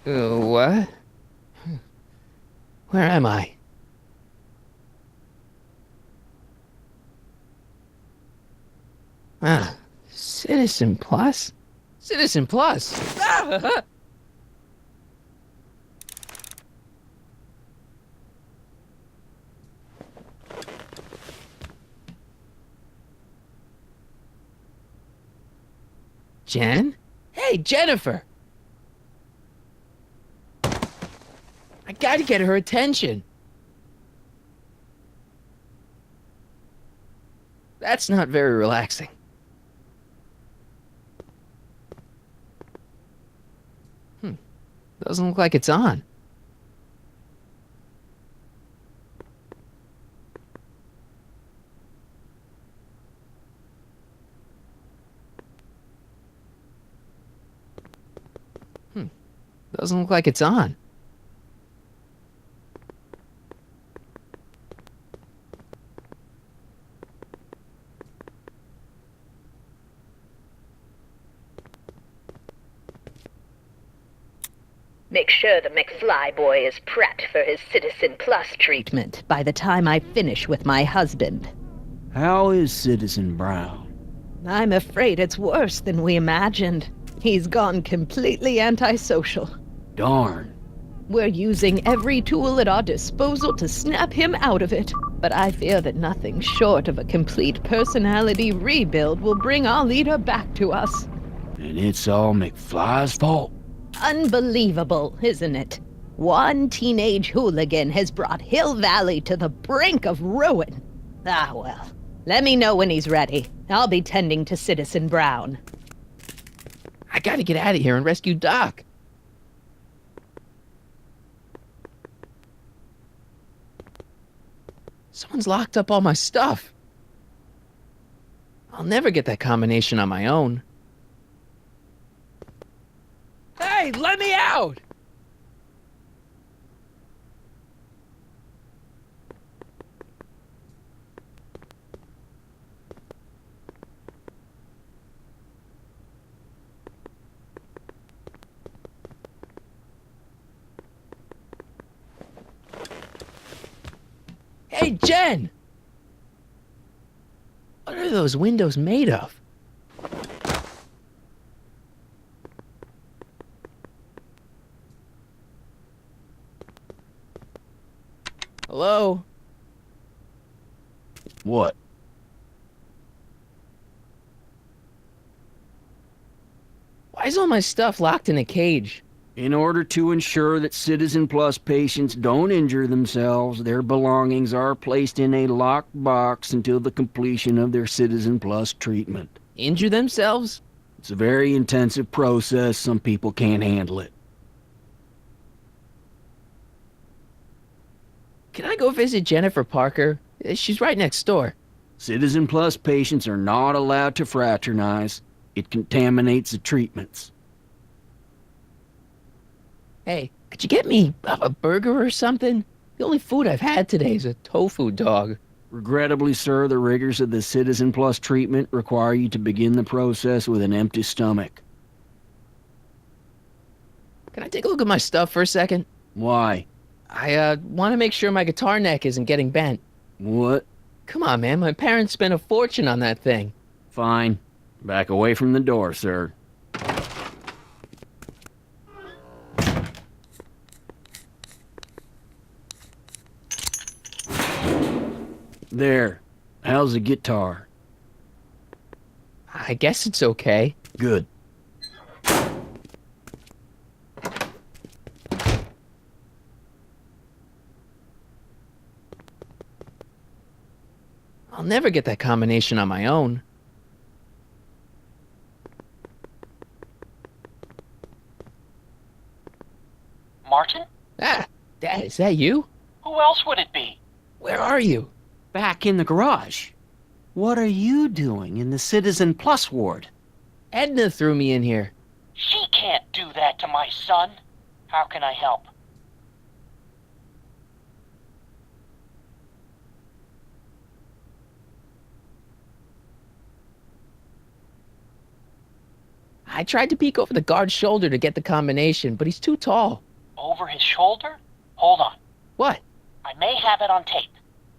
What? Where am I? Ah, Citizen Plus? Citizen Plus! Ah! Jen? Hey, Jennifer! I gotta get her attention. That's not very relaxing. Hmm, doesn't look like it's on. Hmm, doesn't look like it's on. Make sure the McFly boy is prepped for his Citizen Plus treatment by the time I finish with my husband. How is Citizen Brown? I'm afraid it's worse than we imagined. He's gone completely antisocial. Darn. We're using every tool at our disposal to snap him out of it. But I fear that nothing short of a complete personality rebuild will bring our leader back to us. And it's all McFly's fault? Unbelievable, isn't it? One teenage hooligan has brought Hill Valley to the brink of ruin. Ah, well. Let me know when he's ready. I'll be tending to Citizen Brown. I gotta get out of here and rescue Doc. Someone's locked up all my stuff. I'll never get that combination on my own. Hey, let me out! Hey, Jen! What are those windows made of? Hello? What? Why is all my stuff locked in a cage? In order to ensure that Citizen Plus patients don't injure themselves, their belongings are placed in a locked box until the completion of their Citizen Plus treatment. Injure themselves? It's a very intensive process. Some people can't handle it. Can I go visit Jennifer Parker? She's right next door. Citizen Plus patients are not allowed to fraternize. It contaminates the treatments. Hey, could you get me a burger or something? The only food I've had today is a tofu dog. Regrettably, sir, the rigors of the Citizen Plus treatment require you to begin the process with an empty stomach. Can I take a look at my stuff for a second? Why? I want to make sure my guitar neck isn't getting bent. What? Come on, man. My parents spent a fortune on that thing. Fine. Back away from the door, sir. There. How's the guitar? I guess it's okay. Good. I'll never get that combination on my own. Martin? Ah, Dad, is that you? Who else would it be? Where are you? Back in the garage. What are you doing in the Citizen Plus ward? Edna threw me in here. She can't do that to my son. How can I help? I tried to peek over the guard's shoulder to get the combination, but he's too tall. Over his shoulder? Hold on. What? I may have it on tape.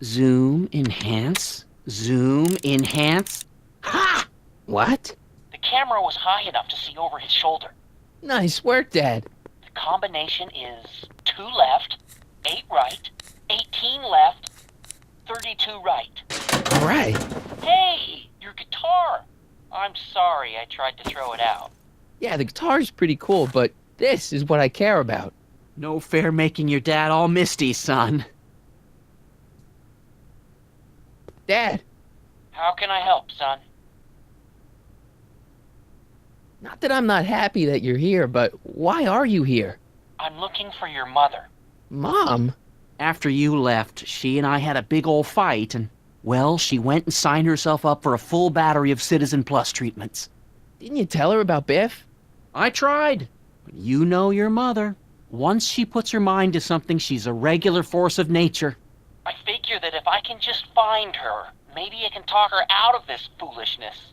Zoom, enhance, zoom, enhance. Ha! What? The camera was high enough to see over his shoulder. Nice work, Dad. The combination is 2 left, 8 right, 18 left, 32 right. All right. Hey, your guitar! I'm sorry I tried to throw it out. Yeah, the guitar's pretty cool, but this is what I care about. No fair making your dad all misty, son. Dad, How can I help, son? not that I'm not happy that you're here, but why are you here? I'm looking for your mother. Mom? After you left, she and I had a big old fight, and, well, she went and signed herself up for a full battery of Citizen Plus treatments. Didn't you tell her about Biff? I tried. But you know your mother. Once she puts her mind to something, she's a regular force of nature. I figure that if I can just find her, maybe I can talk her out of this foolishness.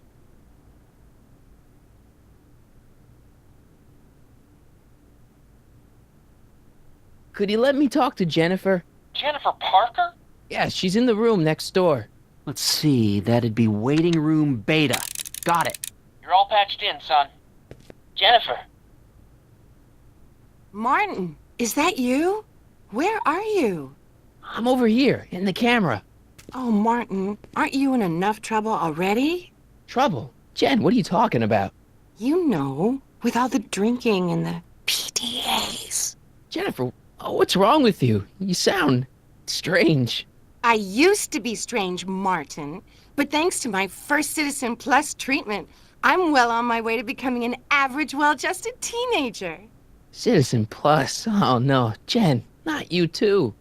Could you let me talk to Jennifer? Jennifer Parker? Yeah, she's in the room next door. Let's see, that'd be waiting room beta. Got it. You're all patched in, son. Jennifer. Martin, is that you? Where are you? I'm over here, in the camera. Oh, Martin, aren't you in enough trouble already? Trouble? Jen, what are you talking about? You know, with all the drinking and the PDAs. Jennifer, what's wrong with you? You sound strange. I used to be strange, Martin, but thanks to my first Citizen Plus treatment, I'm well on my way to becoming an average, well-adjusted teenager. Citizen Plus? Oh no, Jen, not you too.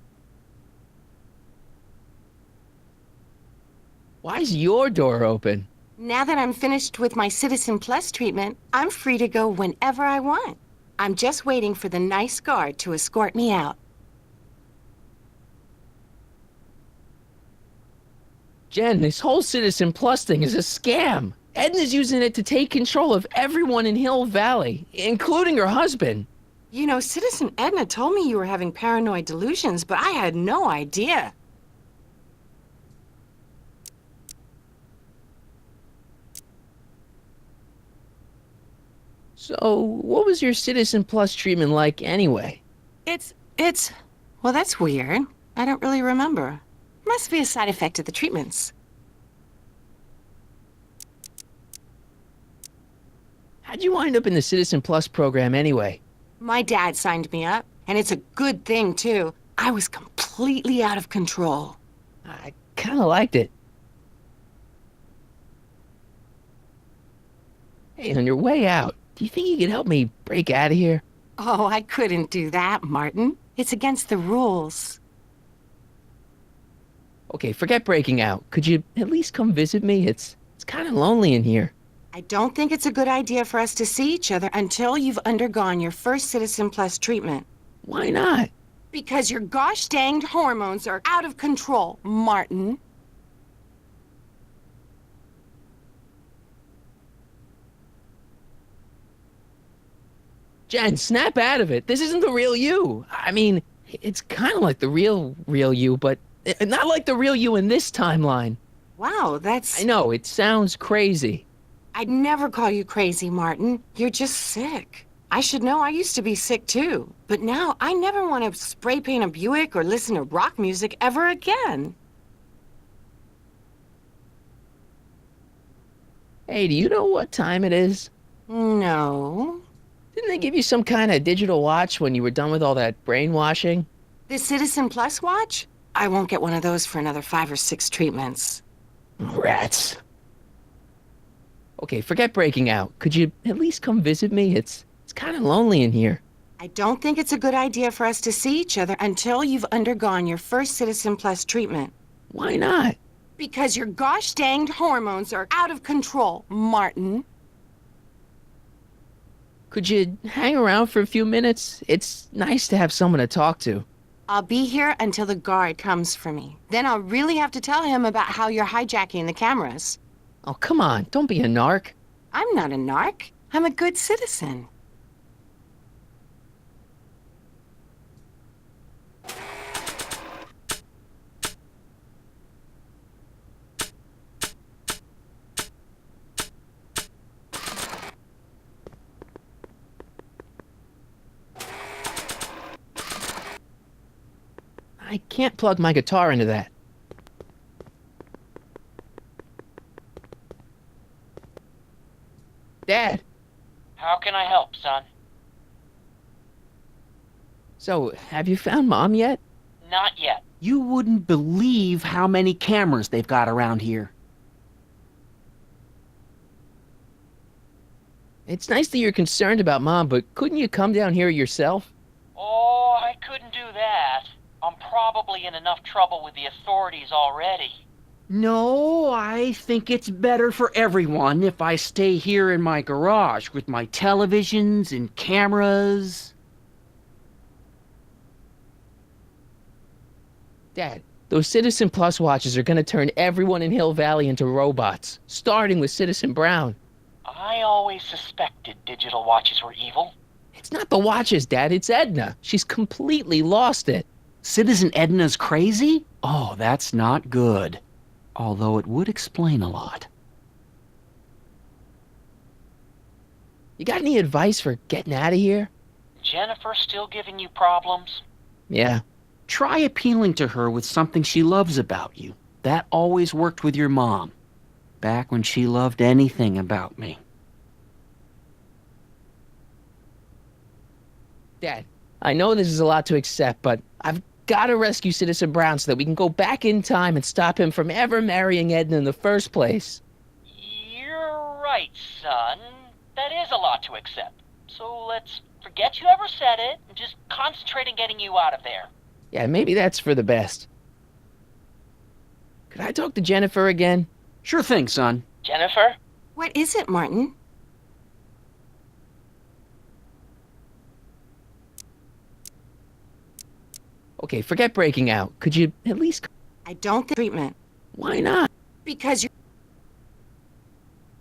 Why's your door open? Now that I'm finished with my Citizen Plus treatment, I'm free to go whenever I want. I'm just waiting for the nice guard to escort me out. Jen, this whole Citizen Plus thing is a scam. Edna's using it to take control of everyone in Hill Valley, including her husband. You know, Citizen Edna told me you were having paranoid delusions, but I had no idea. So, what was your Citizen Plus treatment like anyway? Well, that's weird. I don't really remember. Must be a side effect of the treatments. How'd you wind up in the Citizen Plus program anyway? My dad signed me up, and it's a good thing, too. I was completely out of control. I kinda liked it. Hey, on your way out, do you think you could help me break out of here? Oh, I couldn't do that, Martin. It's against the rules. Okay, forget breaking out. Could you at least come visit me? It's kinda lonely in here. I don't think it's a good idea for us to see each other until you've undergone your first Citizen Plus treatment. Why not? Because your gosh danged hormones are out of control, Martin. Jen, snap out of it. This isn't the real you. I mean, it's kind of like the real you, but not like the real you in this timeline. Wow, that's... I know, it sounds crazy. I'd never call you crazy, Martin. You're just sick. I should know I used to be sick too. But now I never want to spray paint a Buick or listen to rock music ever again. Hey, do you know what time it is? No. Didn't they give you some kind of digital watch when you were done with all that brainwashing? The Citizen Plus watch? I won't get one of those for another 5 or 6 treatments. Rats. Okay, forget breaking out. Could you at least come visit me? It's kind of lonely in here. I don't think it's a good idea for us to see each other until you've undergone your first Citizen Plus treatment. Why not? Because your gosh danged hormones are out of control, Martin. Could you hang around for a few minutes? It's nice to have someone to talk to. I'll be here until the guard comes for me. Then I'll really have to tell him about how you're hijacking the cameras. Oh, come on. Don't be a narc. I'm not a narc. I'm a good citizen. I can't plug my guitar into that. Dad, How can I help, son? so have you found Mom yet? Not yet. You wouldn't believe how many cameras they've got around here. It's nice that you're concerned about Mom, but couldn't you come down here yourself? Oh, I couldn't do that. I'm probably in enough trouble with the authorities already. No, I think it's better for everyone if I stay here in my garage with my televisions and cameras. Dad, those Citizen Plus watches are gonna turn everyone in Hill Valley into robots, starting with Citizen Brown. I always suspected digital watches were evil. It's not the watches, Dad, it's Edna. She's completely lost it. Citizen Edna's crazy? Oh, that's not good. Although it would explain a lot. You got any advice for getting out of here? Jennifer still giving you problems? Yeah. Try appealing to her with something she loves about you. That always worked with your mom. Back when she loved anything about me. Dad, I know this is a lot to accept, but I've got to rescue Citizen Brown so that we can go back in time and stop him from ever marrying Edna in the first place. You're right, son. That is a lot to accept. So let's forget you ever said it and just concentrate on getting you out of there. Yeah, maybe that's for the best. Could I talk to Jennifer again? Sure thing, son. Jennifer? What is it, Martin? Okay, forget breaking out. Could you at least... I don't think treatment. Why not? Because you...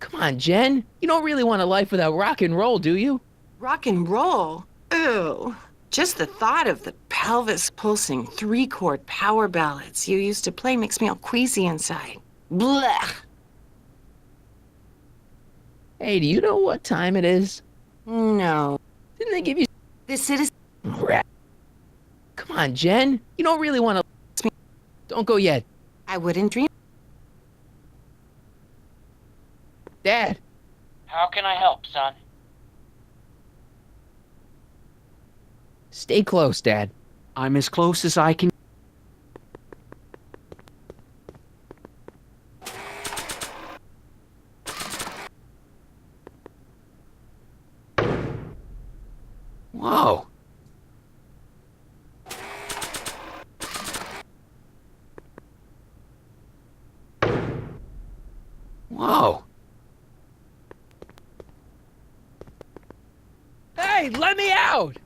Come on, Jen. You don't really want a life without rock and roll, do you? Rock and roll? Ew. Just the thought of the pelvis pulsing 3-chord power ballads you used to play makes me all queasy inside. Blech. Hey, do you know what time it is? No. Didn't they give you... The citizen... Crap. Come on, Jen. You don't really want to... Don't go yet. I wouldn't dream... Dad. How can I help, son? Stay close, Dad. I'm as close as I can. Whoa. Whoa. Hey, let me out!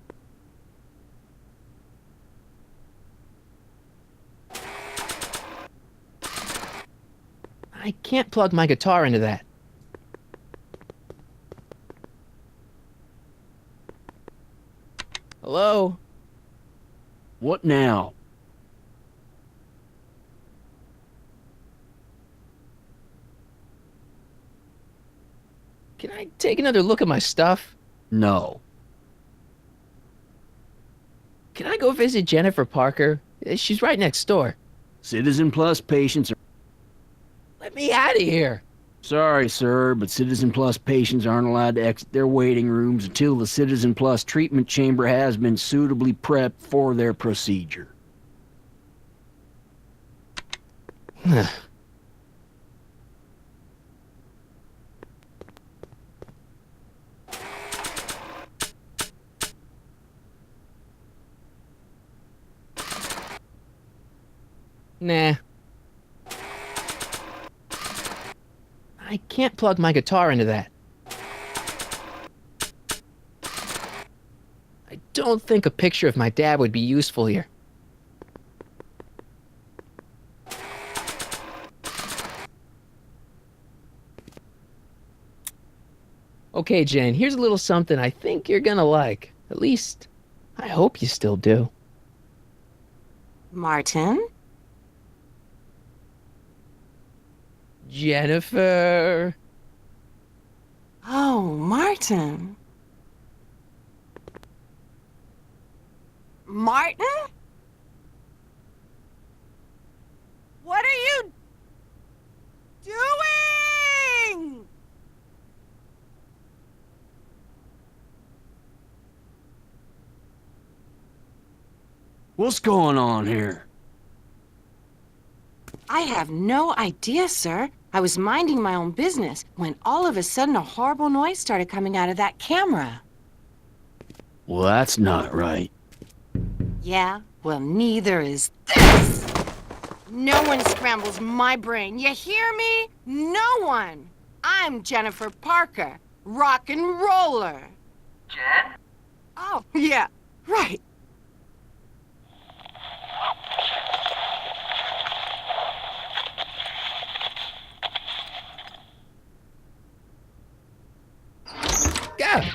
I can't plug my guitar into that. Hello? What now? Can I take another look at my stuff? No. Can I go visit Jennifer Parker? She's right next door. Citizen Plus patients are... Let me out of here. Sorry, sir, but Citizen Plus patients aren't allowed to exit their waiting rooms until the Citizen Plus treatment chamber has been suitably prepped for their procedure. Nah. I can't plug my guitar into that. I don't think a picture of my dad would be useful here. Okay, Jen, here's a little something I think you're gonna like. At least, I hope you still do. Martin? Jennifer. Oh, Martin. Martin? What are you doing? What's going on here? I have no idea, sir. I was minding my own business when all of a sudden a horrible noise started coming out of that camera. Well, that's not right. Yeah, well, neither is this. No one scrambles my brain. You hear me? No one. I'm Jennifer Parker, rock and roller. Jen? Oh, yeah, right. Yeah,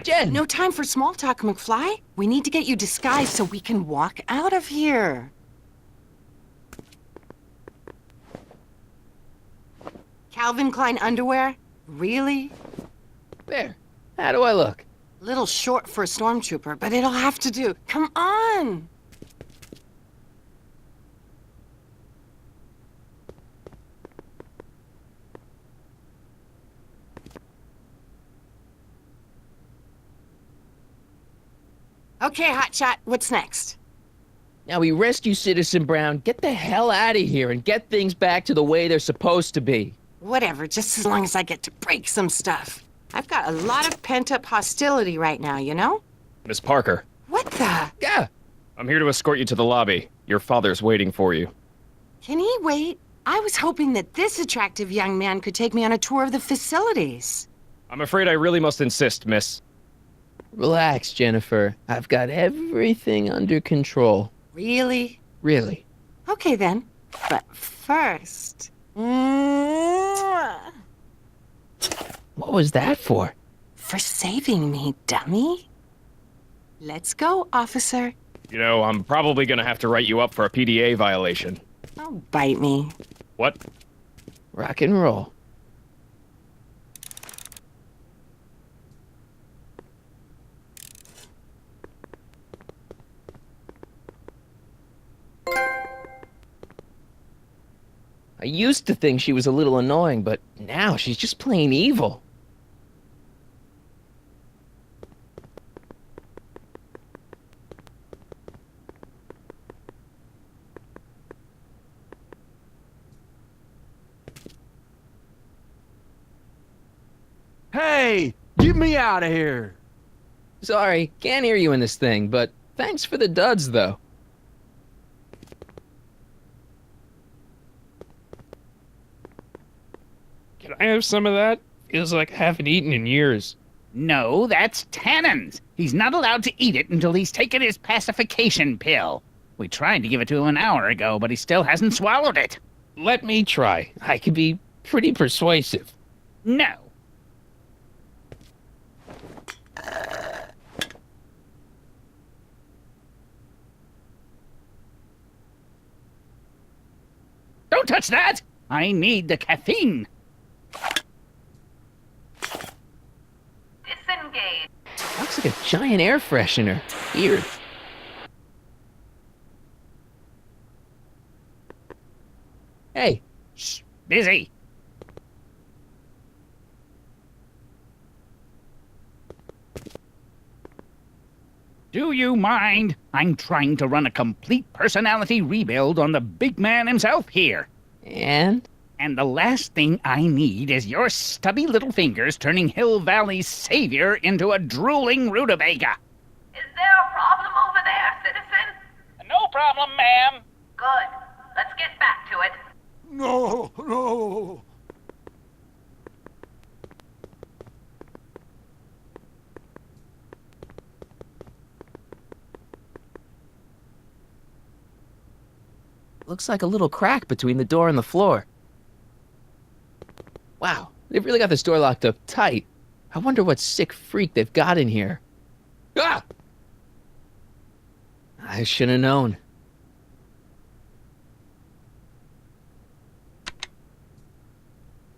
Jen. No time for small talk, McFly. We need to get you disguised so we can walk out of here. Calvin Klein underwear? Really? There. How do I look? Little short for a stormtrooper, but it'll have to do. Come on! Okay, Hotshot, what's next? Now we rescue Citizen Brown, get the hell out of here, and get things back to the way they're supposed to be. Whatever, just as long as I get to break some stuff. I've got a lot of pent-up hostility right now, you know? Miss Parker, What the? Yeah. I'm here to escort you to the lobby. Your father's waiting for you. Can he wait? I was hoping that this attractive young man could take me on a tour of the facilities. I'm afraid I really must insist, miss. Relax, Jennifer. I've got everything under control. Really? Really. Okay then. But first... Mwah! What was that for? For saving me, dummy. Let's go, officer. You know, I'm probably gonna have to write you up for a PDA violation. Oh, bite me. What? Rock and roll. I used to think she was a little annoying, but now she's just plain evil. Hey, get me out of here. Sorry, can't hear you in this thing, but thanks for the duds, though. Can I have some of that? Feels like I haven't eaten in years. No, that's Tannen's. He's not allowed to eat it until he's taken his pacification pill. We tried to give it to him an hour ago, but he still hasn't swallowed it. Let me try. I can be pretty persuasive. No. Don't touch that! I need the caffeine. Disengage. Looks like a giant air freshener. Weird. Hey, Shh, busy. Do you mind? I'm trying to run a complete personality rebuild on the big man himself here. and? And the last thing I need is your stubby little fingers turning Hill Valley's savior into a drooling rutabaga. Is there a problem over there, citizen? No problem, ma'am. Good. Let's get back to it. No, no. Looks like a little crack between the door and the floor. Wow, they've really got this door locked up tight. I wonder what sick freak they've got in here. Ah! I should have known.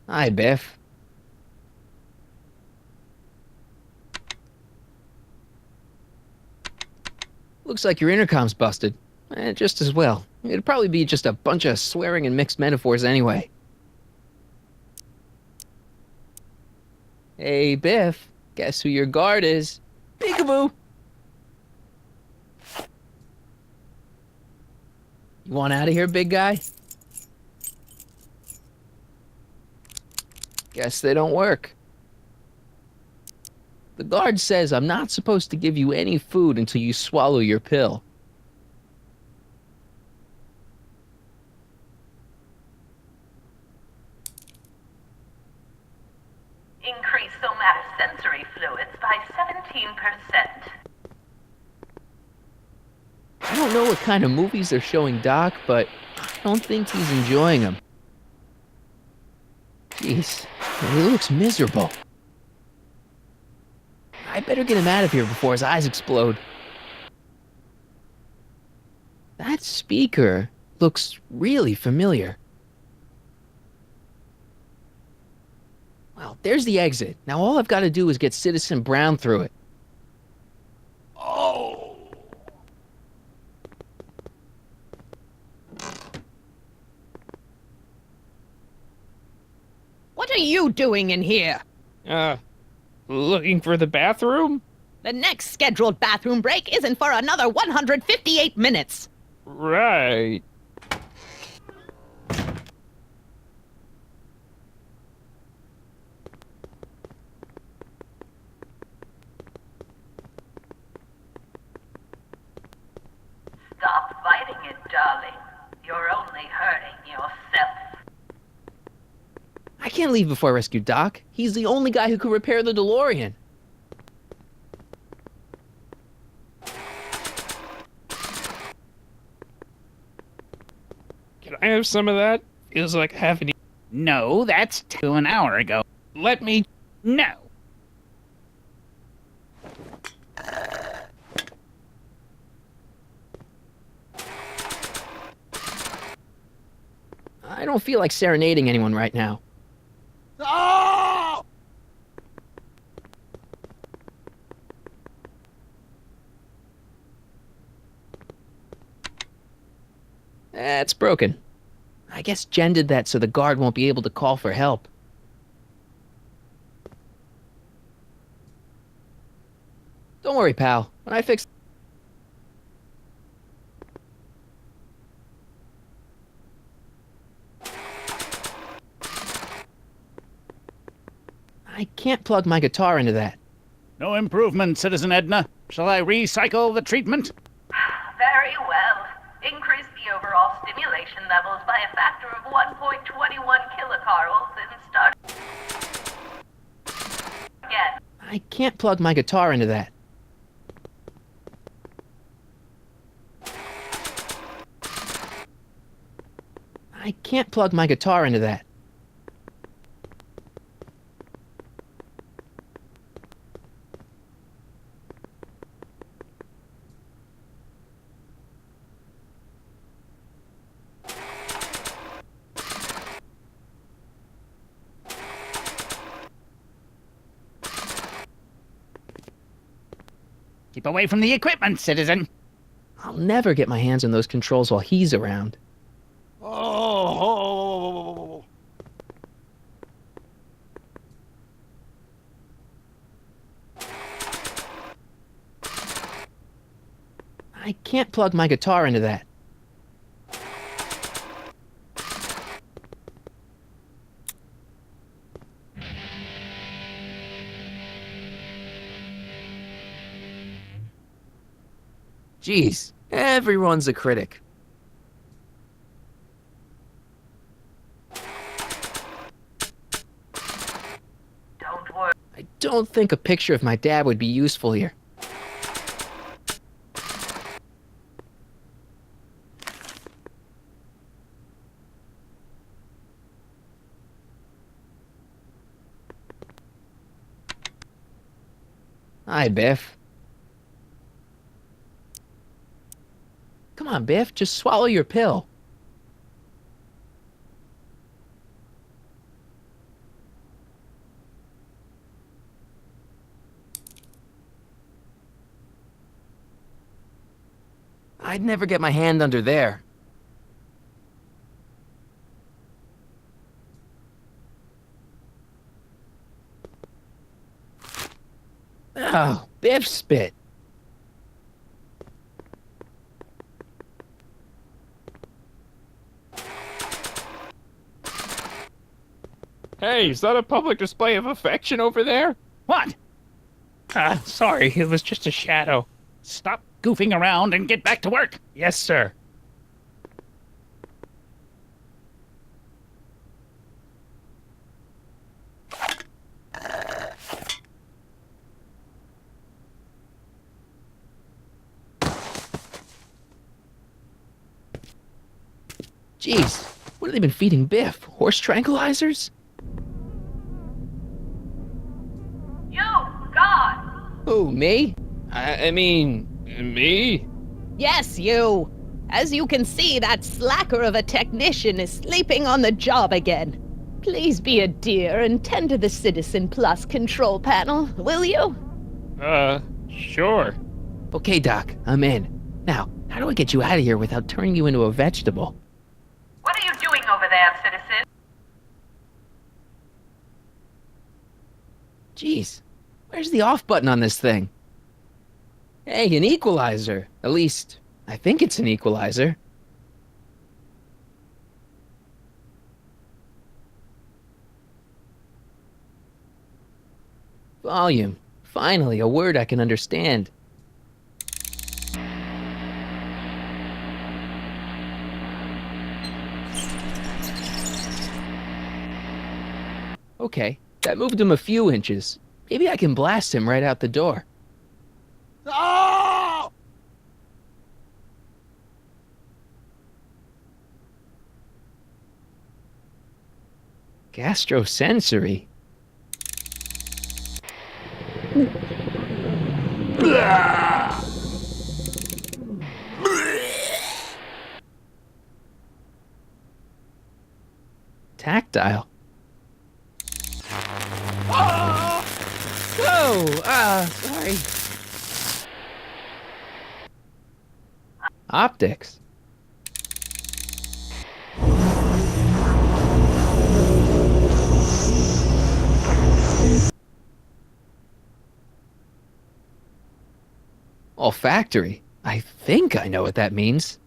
Hi, Biff. Looks like your intercom's busted. Just as well. It'd probably be just a bunch of swearing and mixed metaphors anyway. Hey, Biff. Guess who your guard is? Peekaboo! You want out of here, big guy? Guess they don't work. The guard says I'm not supposed to give you any food until you swallow your pill. Increase somatosensory fluids by 17%. I don't know what kind of movies they're showing Doc, but I don't think he's enjoying them. Jeez, he looks miserable. I better get him out of here before his eyes explode. That speaker looks really familiar. Well, there's the exit. Now all I've got to do is get Citizen Brown through it. Oh! What are you doing in here? Looking for the bathroom? The next scheduled bathroom break isn't for another 158 minutes. Right. Stop fighting it, darling. You're only hurting yourself. I can't leave before I rescue Doc. He's the only guy who could repair the DeLorean. Can I have some of that? Feels like I haven't eaten. No, that's an hour ago. Let me. No. I don't feel like serenading anyone right now. Oh! It's broken. I guess Jen did that so the guard won't be able to call for help. Don't worry, pal. When I fix... I can't plug my guitar into that. No improvement, Citizen Edna. Shall I recycle the treatment? Very well. Increase the overall stimulation levels by a factor of 1.21 kilocalories and start again. I can't plug my guitar into that. I can't plug my guitar into that. Keep away from the equipment, citizen. I'll never get my hands on those controls while he's around. Oh! I can't plug my guitar into that. Jeez, everyone's a critic. Don't worry. I don't think a picture of my dad would be useful here. Hi, Biff. Come on, Biff, just swallow your pill. I'd never get my hand under there. Oh, Biff spit. Hey, is that a public display of affection over there? What? Sorry, it was just a shadow. Stop goofing around and get back to work. Yes, sir. Jeez, what have they been feeding Biff? Horse tranquilizers? You, God! Who, me? I mean, me? Yes, you. As you can see, that slacker of a technician is sleeping on the job again. Please be a dear and tend to the Citizen Plus control panel, will you? Sure. Okay, Doc, I'm in. Now, how do I get you out of here without turning you into a vegetable? What are you doing over there, citizen? Jeez, where's the off button on this thing? Hey, an equalizer. At least, I think it's an equalizer. Volume. Finally, a word I can understand. Okay, that moved him a few inches. Maybe I can blast him right out the door. Oh! Gastrosensory? Tactile? Sorry. Optics? Olfactory? I think I know what that means.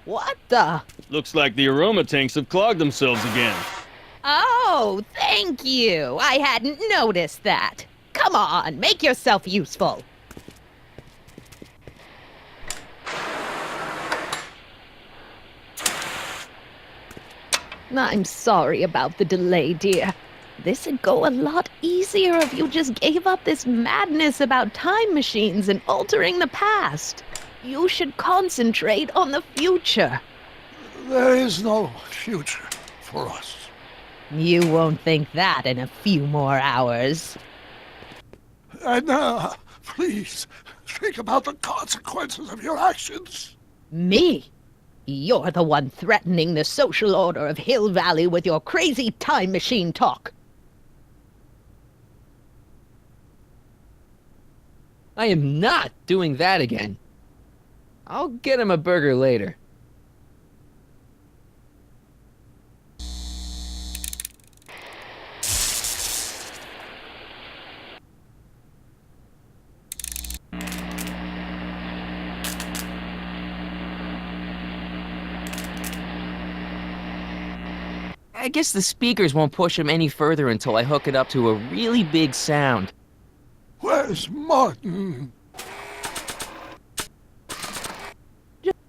What the? Looks like the aroma tanks have clogged themselves again. Oh, thank you. I hadn't noticed that. Come on, make yourself useful. I'm sorry about the delay, dear. This'd go a lot easier if you just gave up this madness about time machines and altering the past. You should concentrate on the future. There is no future for us. You won't think that in a few more hours. And please, think about the consequences of your actions. Me? You're the one threatening the social order of Hill Valley with your crazy time machine talk. I am not doing that again. I'll get him a burger later. I guess the speakers won't push him any further until I hook it up to a really big sound. Where's Martin?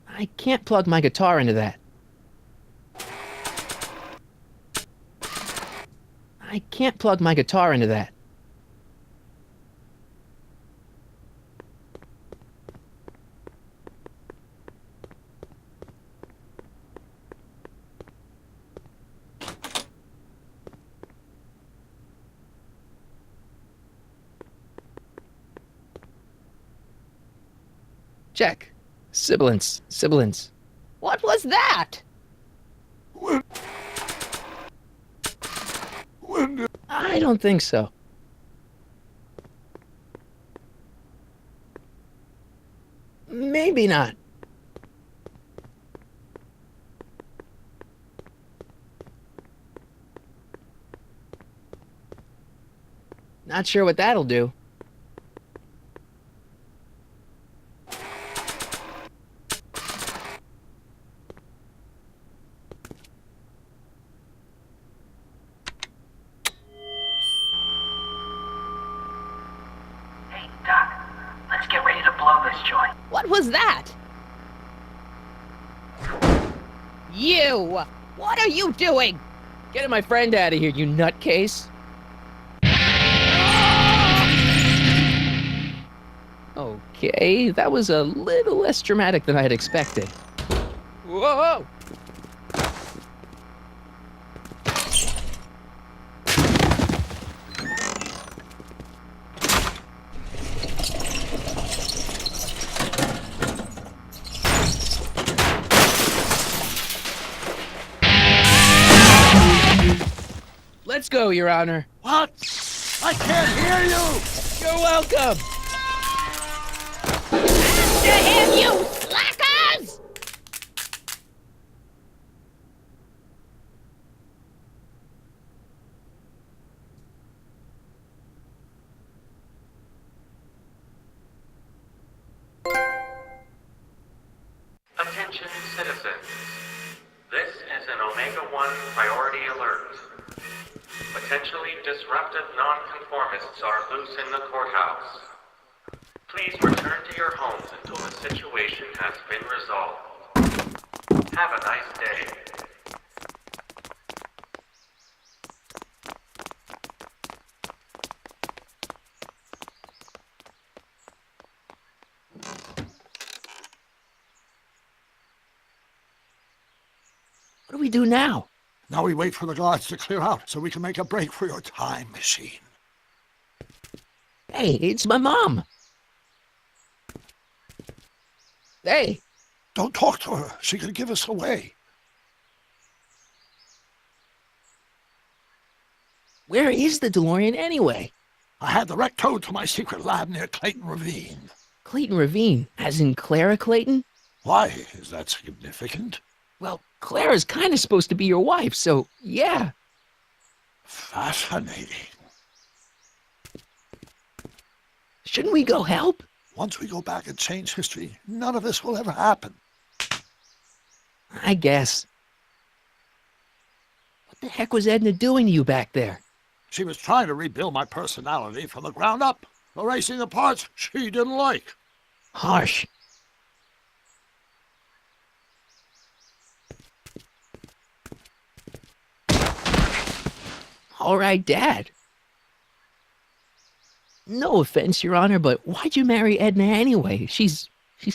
I can't plug my guitar into that. I can't plug my guitar into that. Check. Sibilance. Sibilance. What was that? I don't think so. Maybe not. Not sure what that'll do. Hey, Doc, let's get ready to blow this joint. What was that? You! What are you doing? Getting my friend out of here, you nutcase. Okay, that was a little less dramatic than I had expected. Whoa! Let's go, Your Honor. What? I can't hear you! You're welcome! To him, you slackers! Attention citizens. This is an Omega-1 priority alert. Potentially disruptive nonconformists are loose in the courthouse. Please return to your homes until the situation has been resolved. Have a nice day. What do we do now? Now we wait for the guards to clear out so we can make a break for your time machine. Hey, it's my mom. Hey, Don't talk to her. She could give us away. where is the DeLorean anyway? I had the wreck towed to my secret lab near Clayton Ravine. Clayton Ravine, as in Clara Clayton? Why? Is that significant? Well, Clara's kind of supposed to be your wife, so yeah. Fascinating. Shouldn't we go help? Once we go back and change history, none of this will ever happen. I guess. What the heck was Edna doing to you back there? She was trying to rebuild my personality from the ground up, erasing the parts she didn't like. Harsh. All right, Dad. No offense, Your Honor, but why'd you marry Edna anyway? She's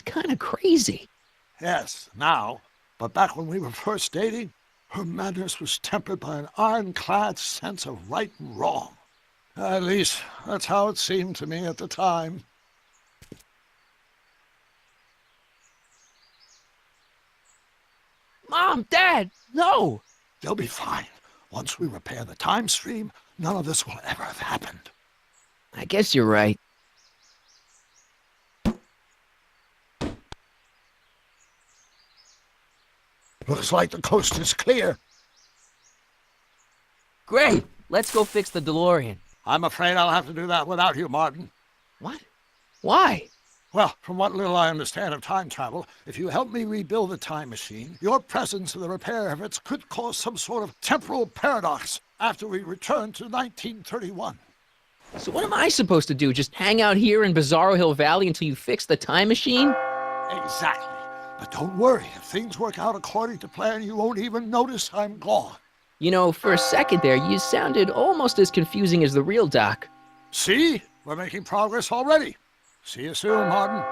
kind of crazy. Yes, now. But back when we were first dating, her madness was tempered by an ironclad sense of right and wrong. At least, that's how it seemed to me at the time. Mom, Dad, no! They'll be fine. Once we repair the time stream, none of this will ever have happened. I guess you're right. Looks like the coast is clear. Great! Let's go fix the DeLorean. I'm afraid I'll have to do that without you, Martin. What? Why? Well, from what little I understand of time travel, if you help me rebuild the time machine, your presence in the repair efforts could cause some sort of temporal paradox after we return to 1931. So what am I supposed to do? Just hang out here in Bizarro Hill Valley until you fix the time machine? Exactly. But don't worry, if things work out according to plan, you won't even notice I'm gone. You know, for a second there, you sounded almost as confusing as the real Doc. See? We're making progress already. See you soon, Martin.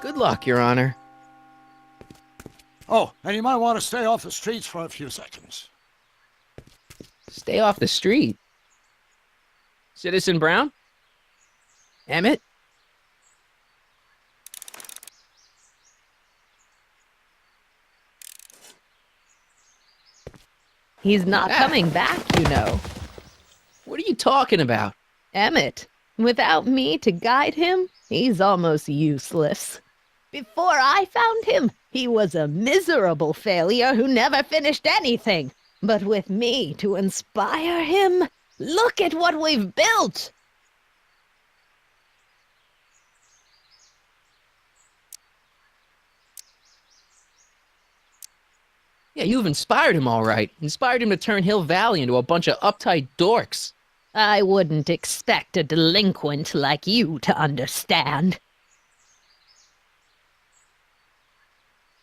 Good luck, Your Honor. Oh, and you might want to stay off the streets for a few seconds. Stay off the street. Citizen Brown? Emmett? He's not Ah. coming back, you know. What are you talking about? Emmett, without me to guide him, he's almost useless. Before I found him, he was a miserable failure who never finished anything. But with me to inspire him, look at what we've built! Yeah, you've inspired him all right. Inspired him to turn Hill Valley into a bunch of uptight dorks. I wouldn't expect a delinquent like you to understand.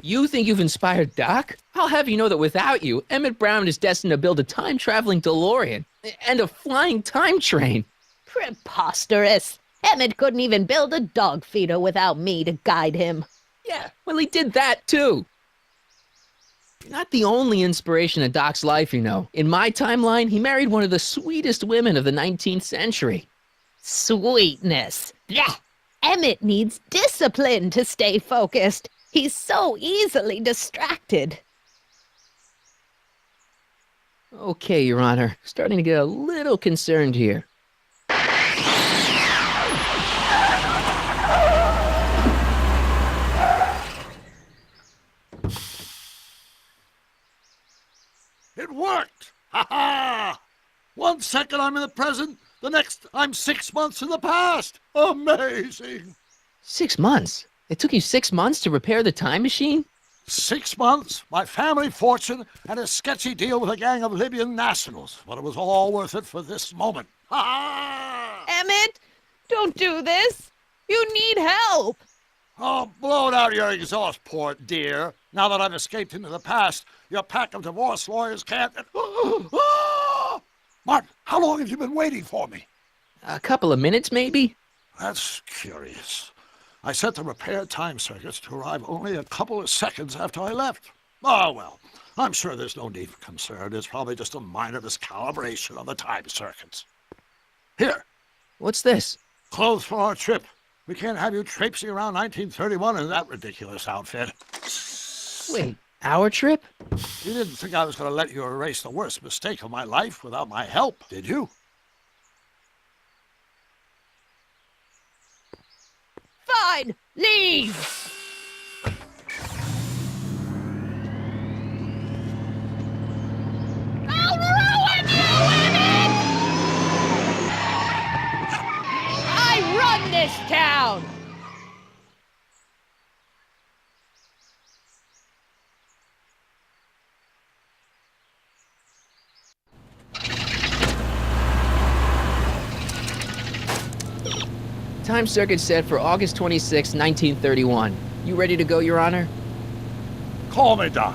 You think you've inspired Doc? I'll have you know that without you, Emmett Brown is destined to build a time-traveling DeLorean and a flying time train. Preposterous! Emmett couldn't even build a dog feeder without me to guide him. Yeah, well, he did that too. You're not the only inspiration in Doc's life, you know. In my timeline, he married one of the sweetest women of the 19th century. Sweetness. Blech. Emmett needs discipline to stay focused. He's so easily distracted. Okay, Your Honor. Starting to get a little concerned here. It worked! Ha ha! 1 second I'm in the present, the next I'm 6 months in the past. Amazing! 6 months? It took you 6 months to repair the time machine? 6 months, my family fortune, and a sketchy deal with a gang of Libyan nationals. But it was all worth it for this moment. Ha ha! Emmett, don't do this. You need help. Oh, blow it out of your exhaust port, dear. Now that I've escaped into the past, your pack of divorce lawyers can't... Martin, how long have you been waiting for me? A couple of minutes, maybe? That's curious. I set the repair time circuits to arrive only a couple of seconds after I left. Oh, well, I'm sure there's no need for concern. It's probably just a minor miscalibration on the time circuits. Here. What's this? Clothes for our trip. We can't have you traipsing around 1931 in that ridiculous outfit. Wait, our trip? You didn't think I was going to let you erase the worst mistake of my life without my help, did you? Fine, leave. I'll ruin you, Emmett! I run this town! Time circuit set for August 26, 1931. You ready to go, Your Honor? Call me, Doc.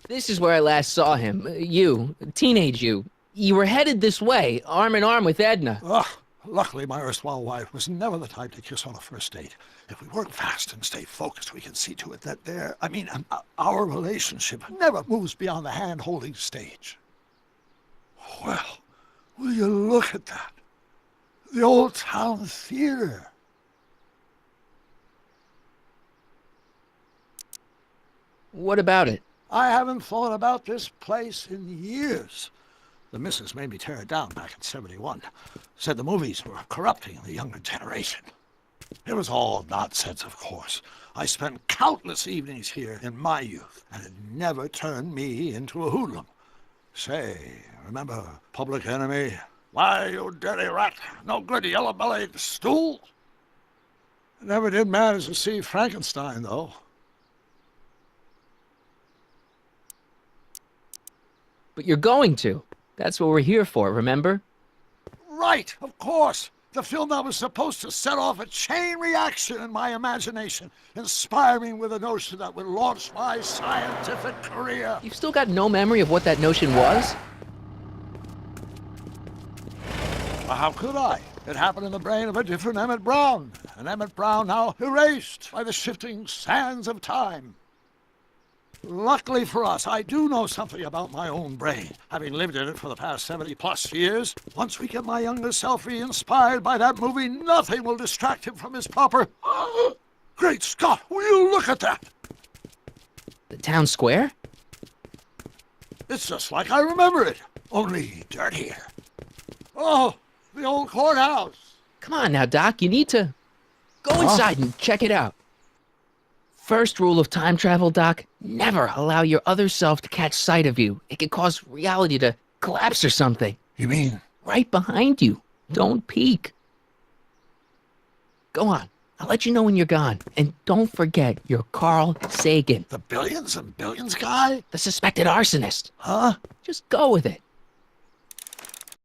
This is where I last saw him. You, teenage you. You were headed this way, arm in arm with Edna. Ugh. Luckily, my erstwhile wife was never the type to kiss on a first date. If we work fast and stay focused, we can see to it that our relationship never moves beyond the hand-holding stage. Well, will you look at that? The old town theater. What about it? I haven't thought about this place in years. The missus made me tear it down back in '71. Said the movies were corrupting the younger generation. It was all nonsense, of course. I spent countless evenings here in my youth, and it never turned me into a hoodlum. Say, remember Public Enemy? Why, you dirty rat, no good yellow-bellied stool? Never did manage to see Frankenstein, though. But you're going to. That's what we're here for, remember? Right, of course. The film that was supposed to set off a chain reaction in my imagination, inspiring with a notion that would launch my scientific career. You've still got no memory of what that notion was? Well, how could I? It happened in the brain of a different Emmett Brown, an Emmett Brown now erased by the shifting sands of time. Luckily for us, I do know something about my own brain, having lived in it for the past 70-plus years. Once we get my younger self re-inspired by that movie, nothing will distract him from his proper... Great Scott, will you look at that? The town square? It's just like I remember it, only dirtier. Oh, the old courthouse. Come on now, Doc, you need to go inside and check it out. First rule of time travel, Doc, never allow your other self to catch sight of you. It could cause reality to collapse or something. You mean? Right behind you. Don't peek. Go on. I'll let you know when you're gone. And don't forget, you're Carl Sagan. The billions and billions guy? The suspected arsonist. Huh? Just go with it.